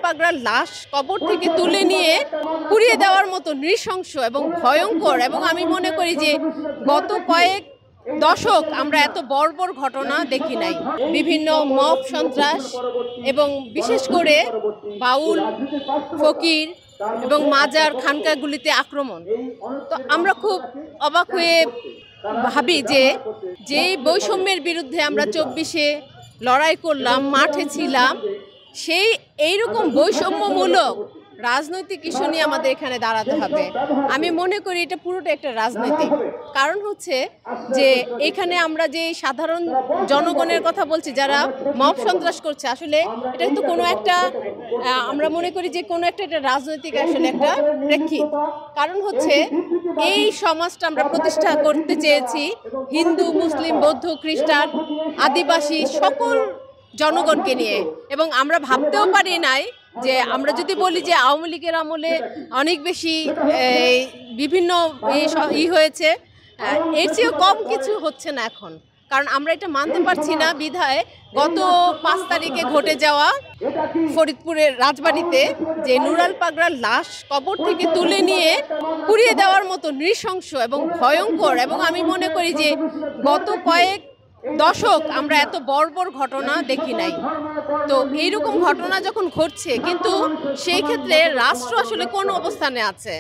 পাগড়ার লাশ কবর থেকে তুলে নিয়ে পুড়িয়ে দেওয়ার মতো নৃশংস এবং ভয়ঙ্কর, এবং আমি মনে করি যে গত কয়েক দশক আমরা এত বর্বর ঘটনা দেখি নাই। বিভিন্ন মব সন্ত্রাস এবং বিশেষ করে বাউল, ফকির এবং মাজার খানকাগুলিতে আক্রমণ। তো আমরা খুব অবাক হয়ে ভাবি যে যেই বৈষম্যের বিরুদ্ধে আমরা 24-এ লড়াই করলাম, মাঠে ছিলাম, সেই এইরকম বৈষম্যমূলক রাজনৈতিক ইস্যু নিয়ে আমাদের এখানে দাঁড়াতে হবে। আমি মনে করি এটা পুরোটা একটা রাজনৈতিক কারণ হচ্ছে যে এখানে আমরা যে সাধারণ জনগণের কথা বলছি যারা মব সন্ত্রাস করছে, আসলে এটা কিন্তু কোনো একটা আমরা মনে করি যে কোনো একটা রাজনৈতিক আসলে একটা প্রেক্ষিত। কারণ হচ্ছে এই সমাজটা আমরা প্রতিষ্ঠা করতে চেয়েছি হিন্দু, মুসলিম, বৌদ্ধ, খ্রিস্টান, আদিবাসী সকল জনগণকে নিয়ে, এবং আমরা ভাবতেও পারি নাই যে আমরা যদি বলি যে আওয়ামী লীগের আমলে অনেক বেশি বিভিন্ন হয়েছে, এর চেয়েও কম কিছু হচ্ছে না এখন। কারণ আমরা এটা মানতে পারছি না বিধায় গত 5 তারিখে ঘটে যাওয়া ফরিদপুরের রাজবাড়িতে যে নুরাল পাগড়ার লাশ কবর থেকে তুলে নিয়ে পুড়িয়ে দেওয়ার মতো নৃশংস এবং ভয়ঙ্কর, এবং আমি মনে করি যে গত কয়েক দশক আমরা এত বর্বর ঘটনা দেখি নাই। তো এইরকম ঘটনা যখন ঘটছে, কিন্তু সেই ক্ষেত্রে রাষ্ট্র আসলে কোন অবস্থানে আছে?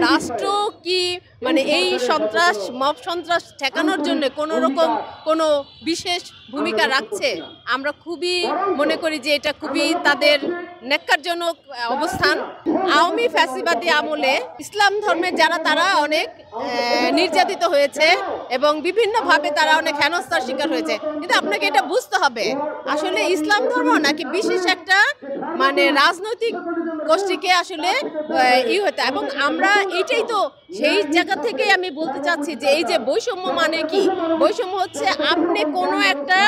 রাষ্ট্র কি মানে এই সন্ত্রাস, মব সন্ত্রাস ঠেকানোর জন্য কোনো রকম কোনো বিশেষ ভূমিকা রাখছে? আমরা খুবই মনে করি যে এটা খুবই তাদের ন্যাক্কারজনক অবস্থান। আওয়ামী ফ্যাসিবাদী আমলে ইসলাম ধর্মের যারা তারা অনেক নির্যাতিত হয়েছে এবং বিভিন্নভাবে তারা অনেক হেনস্থার শিকার হয়েছে, কিন্তু আপনাকে এটা বুঝতে হবে আসলে ইসলাম ধর্ম নাকি বিশেষ একটা মানে রাজনৈতিক গোষ্ঠীকে আসলে হতে, এবং আমরা এইটাই তো সেই জায়গা থেকে আমি বলতে চাচ্ছি যে এই যে বৈষম্য মানে কি? বৈষম্য হচ্ছে আপনি কোনো একটা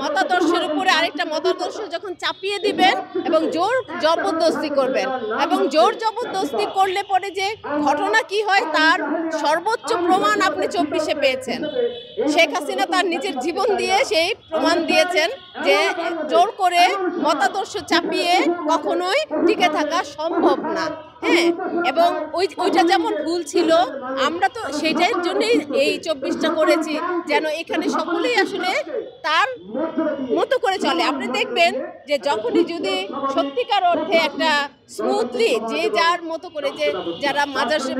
মতাদর্শের উপরে আরেকটা মতাদর্শ যখন চাপিয়ে দিবেন এবং জোর জবরদস্তি করবেন, এবং জোর জবরদস্তি করলে পরে যে ঘটনা কি হয় তার সর্বোচ্চ প্রমাণ আপনি 24-এ পেয়েছেন। শেখ হাসিনা তার নিজের জীবন দিয়ে সেই প্রমাণ দিয়েছেন যে জোর করে মতাদর্শ চাপিয়ে কখনোই টিকে থাকা সম্ভব না। হ্যাঁ, এবং ওইটা যেমন ভুল ছিল, আমরা তো সেইটার জন্যই এই 24টা করেছি যেন এখানে সকলেই আসলে তার মতো করে চলে। আপনি দেখবেন যে যখনই যদি সত্যিকার অর্থে একটা স্মুথলি যে যার মতো করে, যে যারা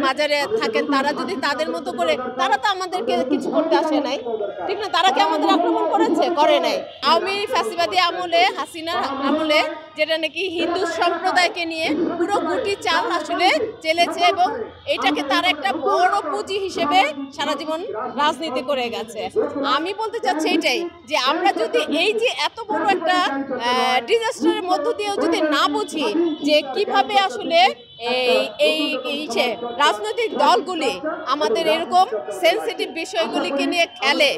মাজারে থাকেন তারা যদি তাদের মতো করে, তারা তো আমাদেরকে কিছু করতে আসে নাই, ঠিক না? তারা কি আমাদের আক্রমণ করেছে? করে নাই। আওয়ামী ফ্যাসিবাদী আমলে, হাসিনার আমলে, যেটা নাকি হিন্দু সম্প্রদায়কে নিয়ে পুরো গুটি চাল আসলে চেলেছে, এবং এটাকে তার একটা বড় পুঁজি হিসেবে সারা জীবন রাজনীতি করে গেছে। আমি বলতে চাচ্ছি এটাই যে আমরা যদি এই যে এত বড় একটা ডিজাস্টারের মধ্য দিয়েও যদি না বুঝি যে কিভাবে আসলে এই রাজনৈতিক দলগুলি আমাদের এরকম সেন্সিটিভ বিষয়গুলিকে নিয়ে খেলে,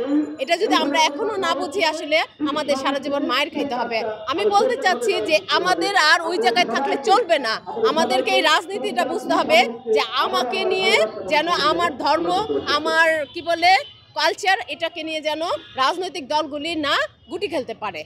এটা যদি আমরা এখনো না বুঝি আসলে আমাদের সারা জীবন মায়ের খাইতে হবে। আমি বলতে চাচ্ছি যে আমাদের আর ওই জায়গায় থাকলে চলবে না, আমাদেরকে এই রাজনীতিটা বুঝতে হবে যে আমাকে নিয়ে যেন আমার ধর্ম, আমার কি বলে কালচার, এটাকে নিয়ে যেন রাজনৈতিক দলগুলি না গুটি খেলতে পারে।